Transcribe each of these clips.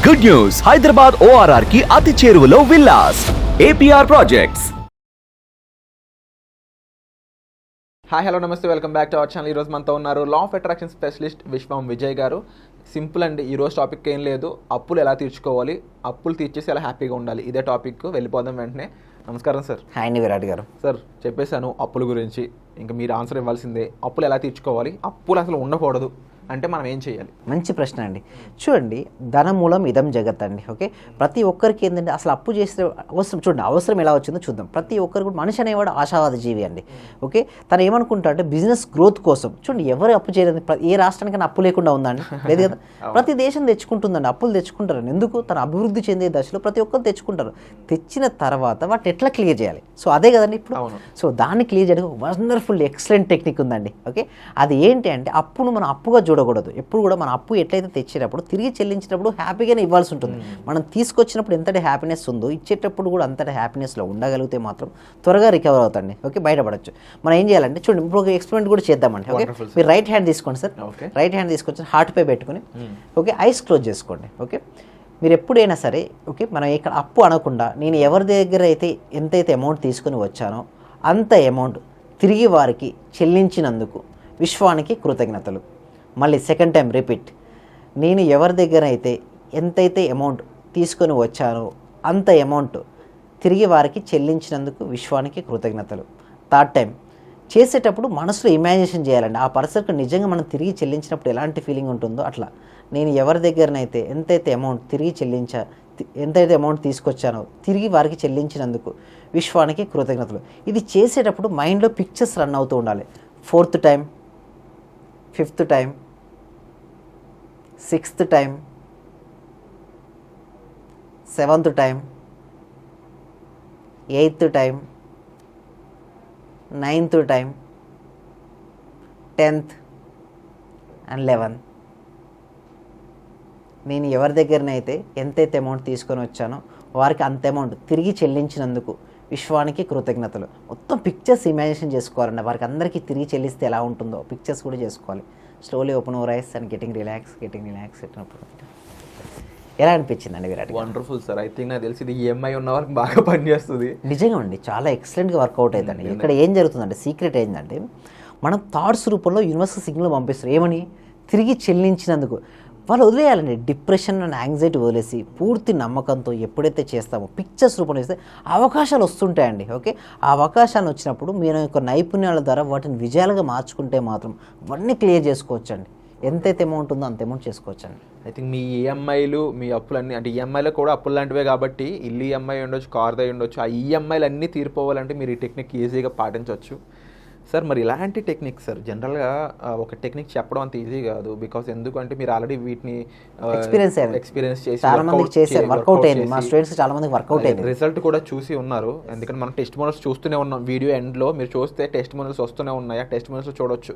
Good news, Hyderabad ORR కి అతి చేరువలో villas. APR projects. Hi hello నమస్తే, welcome back to our channel. ఈరోజు మనతో ఉన్నారు law of attraction specialist Vishwam Vijay గారు. సింపుల్ అండి, ఈరోజు టాపిక్ ఏం లేదు, అప్పులు ఎలా తీర్చుకోవాలి, అప్పులు తీర్చేసి ఎలా హ్యాపీగా ఉండాలి, ఇదే టాపిక్. వెళ్ళిపోదాం వెంటనే. నమస్కారం సార్. హాయ్ అండి విరాట్ గారు. సార్ చెప్పేశాను అప్పుల గురించి, ఇంకా మీరు ఆన్సర్ ఇవ్వాల్సిందే. అప్పులు ఎలా తీర్చుకోవాలి, అప్పులు అసలు ఉండకూడదు అంటే మనం ఏం చేయాలి? మంచి ప్రశ్న అండి. చూడండి, ధనమూలం ఇదం జగత్ అండి. ఓకే, ప్రతి ఒక్కరికి ఏంటంటే అసలు అప్పు చేసే అవసరం, చూడండి అవసరం ఎలా వచ్చిందో చూద్దాం. ప్రతి ఒక్కరు కూడా మనిషి అనేవాడు ఆశావాద జీవి అండి. ఓకే, తను ఏమనుకుంటా అంటే బిజినెస్ గ్రోత్ కోసం. చూడండి, ఎవరు అప్పు చేయలేదు, ఏ రాష్ట్రానికైనా అప్పు లేకుండా ఉందండి? లేదు కదా. ప్రతి దేశం తెచ్చుకుంటుందండి, అప్పులు తెచ్చుకుంటారండి. ఎందుకు? తన అభివృద్ధి చెందే దశలో ప్రతి ఒక్కరు తెచ్చుకుంటారు. తెచ్చిన తర్వాత వాటిని ఎట్లా క్లియర్ చేయాలి? సో అదే కదండి ఇప్పుడు. సో దాన్ని క్లియర్ చేయడానికి వండర్ఫుల్ ఎక్సలెంట్ టెక్నిక్ ఉందండి. ఓకే, అది ఏంటి అంటే అప్పును మనం అప్పుగా చూడకూడదు. ఎప్పుడు కూడా మన అప్పు ఎట్లయితే తెచ్చేటప్పుడు తిరిగి చెల్లించినప్పుడు హ్యాపీగానే ఇవ్వాల్సి ఉంటుంది. మనం తీసుకొచ్చినప్పుడు ఎంతటి హ్యాపీనెస్ ఉందో ఇచ్చేటప్పుడు కూడా అంతటి హ్యాపీనెస్లో ఉండగలిగితే మాత్రం త్వరగా రికవర్ అవుతండి. ఓకే, బయటపడచ్చు. మనం ఏం చేయాలంటే చూడండి, ఇప్పుడు ఒక ఎక్స్పెరిమెంట్ కూడా చేద్దామండి. ఓకే, మీరు రైట్ హ్యాండ్ తీసుకోండి సార్. రైట్ హ్యాండ్ తీసుకొచ్చి హార్ట్ పై పెట్టుకుని ఓకే ఐస్ క్లోజ్ చేసుకోండి. ఓకే, మీరు ఎప్పుడైనా సరే ఓకే, మనం ఇక్కడ అప్పు అనకుండా నేను ఎవరి దగ్గర అయితే ఎంతైతే అమౌంట్ తీసుకుని వచ్చానో అంత అమౌంట్ తిరిగి వారికి చెల్లించినందుకు విశ్వానికి కృతజ్ఞతలు. మళ్ళీ సెకండ్ టైం రిపీట్, నేను ఎవరి దగ్గర అయితే ఎంతైతే అమౌంట్ తీసుకొని వచ్చానో అంత అమౌంట్ తిరిగి వారికి చెల్లించినందుకు విశ్వానికి కృతజ్ఞతలు. థర్డ్ టైం చేసేటప్పుడు మనసులో ఇమాజినేషన్ చేయాలండి. ఆ పర్సన్కి నిజంగా మనం తిరిగి చెల్లించినప్పుడు ఎలాంటి ఫీలింగ్ ఉంటుందో అట్లా. నేను ఎవరి దగ్గరనైతే ఎంతైతే అమౌంట్ తీసుకొచ్చానో తిరిగి వారికి చెల్లించినందుకు విశ్వానికి కృతజ్ఞతలు. ఇది చేసేటప్పుడు మైండ్లో పిక్చర్స్ రన్ అవుతూ ఉండాలి. Fourth time, fifth time, sixth time, seventh time, eighth time, ninth time, 10th and 11th. నేను ఎవరి దగ్గరనైతే ఎంతైతే అమౌంట్ తీసుకొని వచ్చానో వారికి అంత అమౌంట్ తిరిగి చెల్లించినందుకు విశ్వానికి కృతజ్ఞతలు. మొత్తం పిక్చర్స్ ఇమాజినేషన్ చేసుకోవాలండి. వారికి అందరికీ తిరిగి చెల్లిస్తే ఎలా ఉంటుందో పిక్చర్స్ కూడా చేసుకోవాలి. Slowly open your eyes and getting relax. ఎలా అనిపించిందండి Virat? Wonderful sir. I think నాకు తెలిసి ఇది EMI ఉన్న వాళ్ళకి బాగా పనిచేస్తుంది. నిజంగా అండి, చాలా ఎక్సలెంట్గా వర్కౌట్ అవుతుందండి. ఇక్కడ ఏం జరుగుతుందంటే సీక్రెట్ ఏంటంటే మనం థాట్స్ రూపంలో యూనివర్సల్ సిగ్నల్ పంపిస్తారు. ఏమని? తిరిగి చెల్లించినందుకు. వాళ్ళు వదిలేయాలండి, డిప్రెషన్ అండ్ యాంగ్జైటీ వదిలేసి పూర్తి నమ్మకంతో ఎప్పుడైతే చేస్తామో పిక్చర్స్ రూపంలో ఇస్తే అవకాశాలు వస్తుంటాయండి. ఓకే, ఆ అవకాశాలు వచ్చినప్పుడు మీరు యొక్క నైపుణ్యాల ద్వారా వాటిని విజయాలుగా మార్చుకుంటే మాత్రం అవన్నీ క్లియర్ చేసుకోవచ్చండి. ఎంతైతే అమౌంట్ ఉందో అంత అమౌంట్ చేసుకోవచ్చండి. ఐ థింక్ మీ EMIలు, మీ అప్పులన్నీ అంటే EMIలో కూడా అప్పులు లాంటివే కాబట్టి ఇల్లు EMI ఉండొచ్చు, కార్ది ఉండొచ్చు. ఆ EMIలు అన్నీ తీరిపోవాలంటే మీరు ఈ టెక్నిక్ ఈజీగా పాటించవచ్చు సార్. మరి ఇలాంటి టెక్నిక్ సార్ జనరల్గా ఒక టెక్నిక్ చెప్పడం అంత ఈజీ కాదు. బికాస్ ఎందుకంటే మీరు ఆల్రెడీ వీటిని ఎక్స్పీరియన్స్ చేసి రిజల్ట్ కూడా చూసి ఉన్నారు. ఎందుకంటే మనం టెస్ట్ మోడల్స్ చూస్తూనే ఉన్నాం. వీడియో ఎండ్లో మీరు చూస్తే టెస్ట్ మోడల్స్ వస్తూనే ఉన్నాయి. ఆ టెస్ట్ మోడల్స్ చూడొచ్చు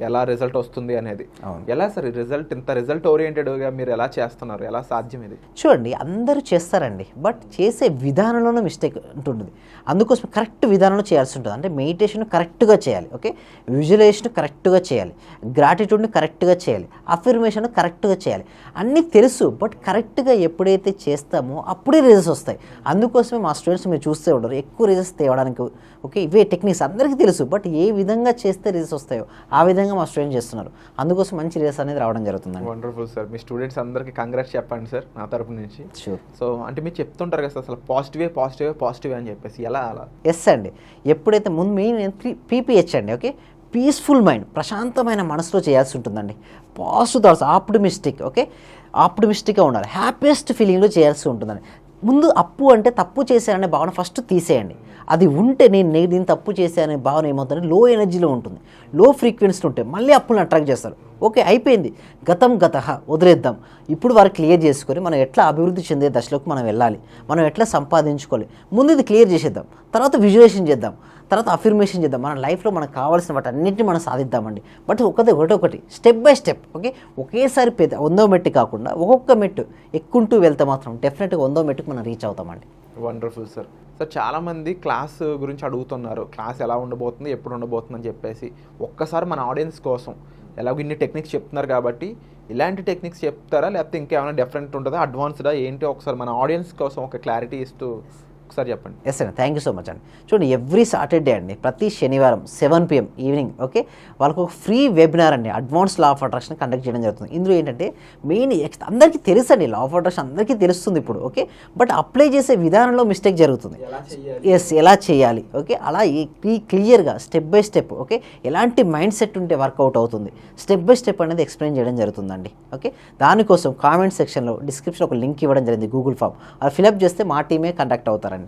ఎలా రిజల్ట్ వస్తుంది అనేది. ఎలా సార్ ఈ రిజల్ట్, ఇంత రిజల్ట్ ఓరియంటెడ్గా మీరు ఎలా చేస్తున్నారు? ఎలా సాధ్యం ఇది? చూడండి, అందరూ చేస్తారండి, బట్ చేసే విధానంలోనే మిస్టేక్ ఉంటుంది. అందుకోసం కరెక్ట్ విధానంలో చేయాల్సి ఉంటుంది. అంటే మెడిటేషన్ కరెక్ట్గా చేయాలి. ఓకే, విజువలైజేషన్ కరెక్ట్గా చేయాలి, గ్రాటిట్యూడ్ని కరెక్ట్గా చేయాలి, అఫర్మేషన్ కరెక్ట్గా చేయాలి. అన్నీ తెలుసు, బట్ కరెక్ట్గా ఎప్పుడైతే చేస్తామో అప్పుడే రిజల్ట్స్ వస్తాయి. అందుకోసమే మా స్టూడెంట్స్ మీరు చూస్తే ఉండరు ఎక్కువ రిజల్ట్స్ తేవడానికి. ఓకే, ఇవే టెక్నిక్స్ అందరికీ తెలుసు, బట్ ఏ విధంగా చేస్తే రిజల్ట్స్ వస్తాయో ఆ విధంగా మా స్టూడెంట్స్ చేస్తున్నారు. అందుకోసం మంచి రిజల్ట్స్ అనేది రావడం జరుగుతుంది. Wonderful sir. మీ స్టూడెంట్స్ అందరికీ కంగ్రాట్స్ చెప్పండి సార్ నా తరపు నుంచి. షూర్. సో అంటే మీరు చెప్తుంటారు కదా అసలు పాజిటివ్ అని చెప్పేసి, ఎలా అలా? ఎస్ అండి, ఎప్పుడైతే ముందు మెయిన్ PPH అండి. ఓకే, పీస్ఫుల్ మైండ్, ప్రశాంతమైన మనసులో చేయాల్సి ఉంటుందండి. పాజిటివ్ థాట్స్, ఆప్టిమిస్టిక్గా ఉండాలి, హ్యాపీయెస్ట్ ఫీలింగ్లో చేయాల్సి ఉంటుందండి. ముందు అప్పు అంటే తప్పు చేశాననే భావన ఫస్ట్ తీసేయండి. అది ఉంటే నేను తప్పు చేశాననే భావన ఏమవుతుందంటే లో ఎనర్జీలో ఉంటుంది, లో ఫ్రీక్వెన్సీలో ఉంటే మళ్ళీ అప్పులను అట్రాక్ట్ చేస్తారు. ఓకే, అయిపోయింది, గతం వదిలేద్దాం. ఇప్పుడు వారు క్లియర్ చేసుకొని మనం ఎట్లా అభివృద్ధి చెందే దశలోకి మనం వెళ్ళాలి, మనం ఎట్లా సంపాదించుకోవాలి, ముందు ఇది క్లియర్ చేసేద్దాం. తర్వాత విజువలైజేషన్ చేద్దాం, తర్వాత అఫర్మేషన్ చేద్దాం. మన లైఫ్లో మనకు కావాల్సిన వాటి అన్నింటినీ మనం సాధిద్దామండి. బట్ ఒకటి స్టెప్ బై స్టెప్. ఓకే, ఒకేసారి 100వ మెట్టు కాకుండా ఒక్కొక్క మెట్టు ఎక్కుంటూ వెళ్తే మాత్రం డెఫినెట్గా 100వ మెట్టుకు మనం రీచ్ అవుతామండి. Wonderful sir. సార్ చాలామంది క్లాస్ గురించి అడుగుతున్నారు, క్లాస్ ఎలా ఉండబోతుంది, ఎప్పుడు ఉండబోతుంది అని చెప్పేసి. ఒక్కసారి మన ఆడియన్స్ కోసం ఎలాగో ఇన్ని టెక్నిక్స్ చెప్తున్నారు కాబట్టి ఇలాంటి టెక్నిక్స్ చెప్తారా, లేకపోతే ఇంకేమైనా డిఫరెంట్ ఉంటుందా, అడ్వాన్స్డా ఏంటి? ఒకసారి మన ఆడియన్స్ కోసం ఒక క్లారిటీ ఇస్తూ ఒకసారి చెప్పండి. ఎస్ అండి, థ్యాంక్ యూ సో మచ్ అండి. చూడండి, ఎవ్రీ సాటర్డే అండి, ప్రతి శనివారం 7 PM ఈవినింగ్, ఓకే, వాళ్ళకు ఒక ఫ్రీ వెబినార్ అండి advance law of attraction conduct చేయడం జరుగుతుంది. ఇందులో ఏంటంటే మెయిన్ అందరికీ తెలుసు అండి, లా ఆఫ్ అట్రాక్షన్ అందరికీ తెలుస్తుంది ఇప్పుడు, ఓకే, బట్ అప్లై చేసే విధానంలో మిస్టేక్ జరుగుతుంది. ఎస్, ఎలా చేయాలి, ఓకే, అలా క్లియర్గా స్టెప్ బై స్టెప్, ఓకే, ఎలాంటి మైండ్ సెట్ ఉంటే వర్కౌట్ అవుతుంది, స్టెప్ బై స్టెప్ అనేది ఎక్స్ప్లెయిన్ చేయడం జరుగుతుందండి. ఓకే, దానికోసం కామెంట్ సెక్షన్లో డిస్క్రిప్షన్లో ఒక లింక్ ఇవ్వడం జరిగింది, గూగుల్ ఫామ్. అది ఫిలప్ చేస్తే మా టీమే కండక్ట్ అవుతారండి.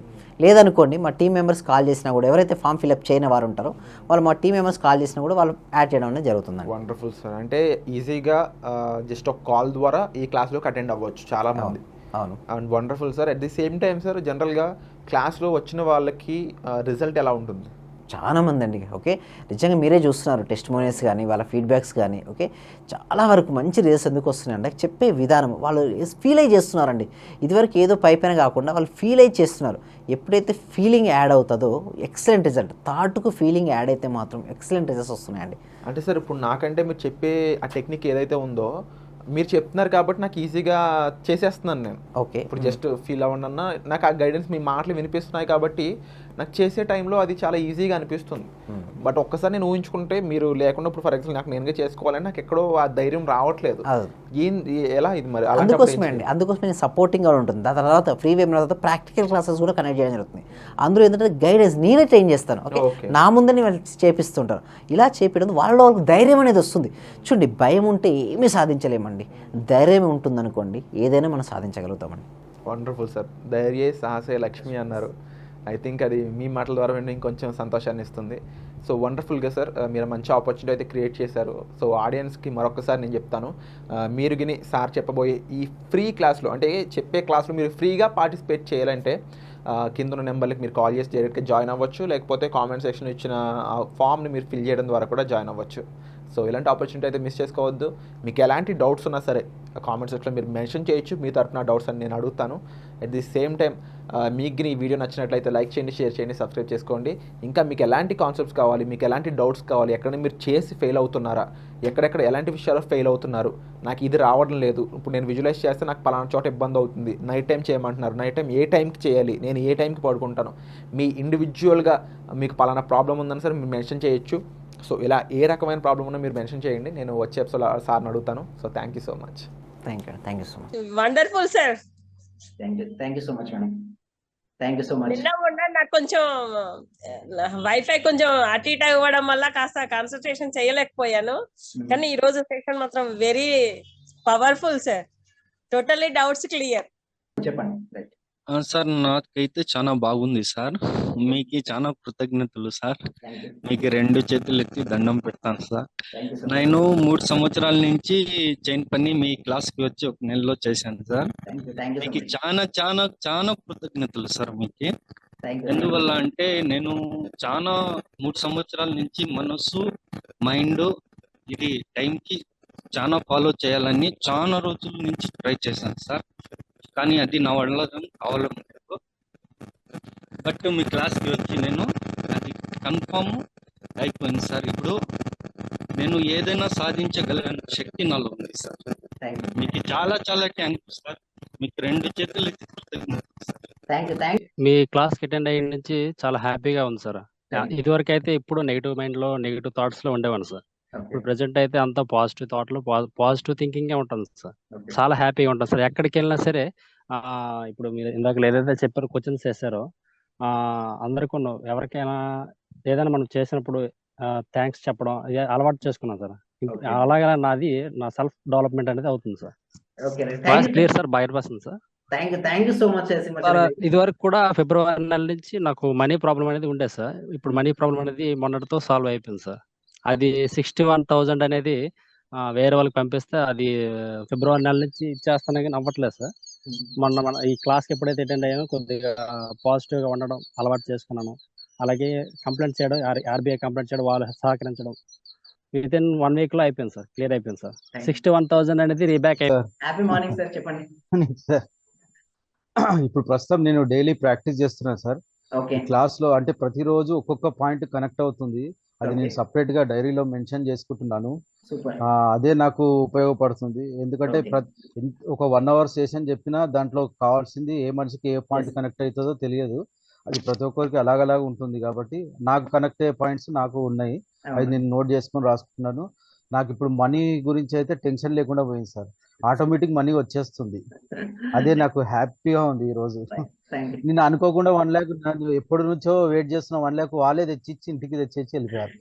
లేదనుకోండి, మా టీం మెంబర్స్ కాల్ చేసినా కూడా, ఎవరైతే ఫామ్ ఫిలప్ చేయని వారు ఉంటారో వాళ్ళు మా టీం మెంబర్స్ కాల్ చేసినా కూడా వాళ్ళు యాడ్ చేయడం అనేది జరుగుతుందండి. Wonderful sir. అంటే ఈజీగా జస్ట్ ఒక కాల్ ద్వారా ఈ క్లాస్లోకి అటెండ్ అవ్వచ్చు చాలా మంది. అవును. And wonderful sir. At the same time sir, జనరల్గా క్లాస్లో వచ్చిన వాళ్ళకి రిజల్ట్ ఎలా ఉంటుంది? చాలా మంది అండి, ఓకే, నిజంగా మీరే చూస్తున్నారు టెస్టిమోనియల్స్ కానీ వాళ్ళ ఫీడ్బ్యాక్స్ కానీ, ఓకే, చాలా వరకు మంచి రిజల్ట్స్ ఎందుకు వస్తున్నాయంటే చెప్పే విధానం వాళ్ళు ఫీల్ అయ్యి చేస్తున్నారండి. ఇదివరకు ఏదో పైపైన కాకుండా వాళ్ళు ఫీల్ అయ్యి చేస్తున్నారు. ఎప్పుడైతే ఫీలింగ్ యాడ్ అవుతుందో ఎక్సలెంట్ రిజల్ట్, థాట్కు ఫీలింగ్ యాడ్ అయితే మాత్రం ఎక్సలెంట్ రిజల్ట్స్ వస్తున్నాయండి. అంటే సార్, ఇప్పుడు నాకంటే మీరు చెప్పే ఆ టెక్నిక్ ఏదైతే ఉందో మీరు చెప్తున్నారు కాబట్టి నాకు ఈజీగా చేసేస్తున్నాను నేను. ఓకే, ఇప్పుడు జస్ట్ ఫీల్ అవ్వండి అన్న, నాకు ఆ గైడెన్స్ మీ మాటలు వినిపిస్తున్నాయి కాబట్టి నాకు చేసే టైంలో అది చాలా ఈజీగా అనిపిస్తుంది. బట్ ఒక్కసారి నేను ఊహించుకుంటే మీరు లేకుండా ఇప్పుడు ఫర్ ఎగ్జాంపుల్ నాకు నేనుగా చేసుకోవాలని నాకు ఎక్కడో ఆ ధైర్యం రావట్లేదు. ఎలా ఇది మరి? అందుకోసమే నేను సపోర్టింగ్గా ఉంటుంది. దాని తర్వాత ఫ్రీ వెబినార్ తర్వాత ప్రాక్టికల్ క్లాసెస్ కూడా కనెక్ట్ చేయడం జరుగుతుంది. అందులో ఏంటంటే గైడెన్స్ నేనే ట్రైన్ చేస్తాను, ఓకే, నా ముందని వాళ్ళు చేపిస్తుంటారు. ఇలా చేపించడం వాళ్ళలో వాళ్ళకి ధైర్యం అనేది వస్తుంది. చూడండి, భయం ఉంటే ఏమీ సాధించలేమండి, ధైర్యం ఉంటుందనుకోండి ఏదైనా మనం సాధించగలుగుతామండి. Wonderful sir. ధైర్యే సాహసే లక్ష్మి అన్నారు. ఐ థింక్ అది మీ మాటల ద్వారా వింటే ఇంకొంచెం సంతోషాన్ని ఇస్తుంది. సో వండర్ఫుల్గా సార్, మీరు మంచి ఆపర్చునిటీ అయితే క్రియేట్ చేశారు. సో ఆడియన్స్కి మరొకసారి నేను చెప్తాను, మీరు గిని సార్ చెప్పబోయే ఈ ఫ్రీ క్లాస్లో, అంటే చెప్పే క్లాస్లో మీరు ఫ్రీగా పార్టిసిపేట్ చేయాలంటే కింద ఉన్న నెంబర్కి మీరు కాల్ చేసి డైరెక్ట్గా జాయిన్ అవ్వచ్చు, లేకపోతే కామెంట్ సెక్షన్ ఇచ్చిన ఫామ్ని మీరు ఫిల్ చేయడం ద్వారా కూడా జాయిన్ అవ్వచ్చు. సో ఇలాంటి ఆపర్చునిటీ అయితే మిస్ చేసుకోవద్దు. మీకు ఎలాంటి డౌట్స్ ఉన్నా సరే కామెంట్ సెక్షన్లో మీరు మెన్షన్ చేయొచ్చు, మీ తరఫున డౌట్స్ అని నేను అడుగుతాను. అట్ ది సేమ్ టైం మీకు ఈ వీడియో నచ్చినట్లయితే లైక్ చేయండి, షేర్ చేయండి, సబ్స్క్రైబ్ చేసుకోండి. ఇంకా మీకు ఎలాంటి కాన్సెప్ట్స్ కావాలి, మీకు ఎలాంటి డౌట్స్ కావాలి, ఎక్కడ మీరు చేసి ఫెయిల్ అవుతున్నారా, ఎక్కడెక్కడ ఎలాంటి విషయాల్లో ఫెయిల్ అవుతున్నారు, నాకు ఇది రావడం లేదు, ఇప్పుడు నేను విజువలైజ్ చేస్తే నాకు పలానా చోట ఇబ్బంది అవుతుంది, నైట్ టైం చేయమంటున్నారు, నైట్ టైం ఏ టైంకి చేయాలి, నేను ఏ టైంకి పడుకుంటాను, మీ ఇండివిజువల్గా మీకు పలానా ప్రాబ్లం ఉందని సరే మీరు మెన్షన్ చేయొచ్చు. సో ఇలా ఏ రకమైన ప్రాబ్లం ఉన్నా మీరు మెన్షన్ చేయండి, నేను వచ్చే ఎపిసోడ్ సార్ని అడుగుతాను. So thank you so much. Thank you so much. Wonderful sir. Thank you so much madam. Thank you so much. నిన్న మొన్న నాకు కొంచెం వైఫై కొంచెం అటు ఇటు అవ్వడం వల్ల కాస్త కాన్సన్ట్రేషన్ చేయలేకపోయాను. కానీ ఈ రోజు సెషన్ మాత్రం very powerful sir. Totally doubts clear. చెప్పండి. సార్, నాకైతే చాలా బాగుంది సార్. మీకు చాలా కృతజ్ఞతలు సార్. మీకు 2 చేతులు ఎత్తి దండం పెడతాను సార్. నేను 3 సంవత్సరాల నుంచి చైన్ పని మీ క్లాస్కి వచ్చి 1 నెలలో చేశాను సార్. మీకు చాలా చాలా చాలా కృతజ్ఞతలు సార్. మీకు ఎందువల్ల అంటే నేను చాలా 3 సంవత్సరాల నుంచి మనసు, మైండ్, ఇది టైంకి చాలా ఫాలో చేయాలని చాలా రోజుల నుంచి ట్రై చేశాను సార్. కానీ అది నా వల్ల అవలం లేదు. బట్ మీ క్లాస్కి వచ్చి నేను అది కన్ఫామ్ అయిపోయింది సార్. ఇప్పుడు నేను ఏదైనా సాధించగలిగిన శక్తి నాలో ఉంది సార్. మీకు చాలా చాలా థ్యాంక్స్ సార్. మీకు 2 చేతులు ఎత్తి కృతజ్ఞతలు సార్. మీ క్లాస్కి అటెండ్ అయిన నుంచి చాలా హ్యాపీగా ఉంది సార్. ఇదివరకు అయితే ఇప్పుడు నెగిటివ్ మైండ్లో, నెగిటివ్ థాట్స్లో ఉండేవాను సార్. ఇప్పుడు ప్రెసెంట్ అయితే అంతా పాజిటివ్ థాట్లో, పాజిటివ్ థింకింగే ఉంటుంది సార్. చాలా హ్యాపీగా ఉంటుంది సార్. ఎక్కడికి వెళ్ళినా సరే ఇప్పుడు మీరు ఇందాక ఏదైతే చెప్పారో, క్వశ్చన్స్ చేశారో, అందరికీ ఎవరికైనా ఏదైనా మనం చేసినప్పుడు థ్యాంక్స్ చెప్పడం అలవాటు చేసుకున్నాం సార్. అలాగే నా సెల్ఫ్ డెవలప్మెంట్ అనేది అవుతుంది sir. Clear sir, 100% sir. Thank you so much. ఇదివరకు కూడా ఫిబ్రవరి నెల నుంచి నాకు మనీ ప్రాబ్లం అనేది ఉండేది సార్. ఇప్పుడు మనీ ప్రాబ్లం అనేది మొన్నటితో సాల్వ్ అయిపోయింది సార్. అది 61,000 అనేది వేరే వాళ్ళకి పంపిస్తే అది ఫిబ్రవరి నెల నుంచి ఇచ్చేస్తానే కానీ అవ్వట్లేదు సార్. మన ఈ క్లాస్కి ఎప్పుడైతే అటెండ్ అయ్యానో కొద్దిగా పాజిటివ్గా ఉండడం అలవాటు చేసుకున్నాను. అలాగే కంప్లైంట్ చేయడం, ఆర్బీఐ కంప్లైంట్ చేయడం, వాళ్ళు సహకరించడం విత్ ఇన్ 1 week లో అయిపోయింది సార్. క్లియర్ అయిపోయింది సార్. 61,000 అనేది రీబ్యాక్ అయిపోయింది. Happy morning sir. చెప్పండి. ఇప్పుడు ప్రస్తుతం నేను డైలీ ప్రాక్టీస్ చేస్తున్నాను సార్. ఈ క్లాస్ లో అంటే ప్రతిరోజు ఒక్కొక్క పాయింట్ కనెక్ట్ అవుతుంది. అది నేను సపరేట్గా డైరీలో మెన్షన్ చేసుకుంటున్నాను. అదే నాకు ఉపయోగపడుతుంది. ఎందుకంటే ఒక 1 hour సెషన్ చెప్పినా దాంట్లో కావాల్సింది ఏ మనిషికి ఏ పాయింట్ కనెక్ట్ అవుతుందో తెలియదు. అది ప్రతి ఒక్కరికి అలాగలాగా ఉంటుంది కాబట్టి నాకు కనెక్ట్ అయ్యే పాయింట్స్ నాకు ఉన్నాయి. అది నేను నోట్ చేసుకొని రాసుకుంటున్నాను. నాకు ఇప్పుడు మనీ గురించి అయితే టెన్షన్ లేకుండా పోయింది సార్. ఆటోమేటిక్ మనీ వచ్చేస్తుంది. అదే నాకు హ్యాపీగా ఉంది ఈరోజు. నేను అనుకోకుండా 1 lakh, నన్ను ఎప్పటి నుంచో వెయిట్ చేస్తున్న 1 lakh వాళ్ళే తెచ్చిచ్చి ఇంటికి తెచ్చేసి వెళ్ళిపోయారు.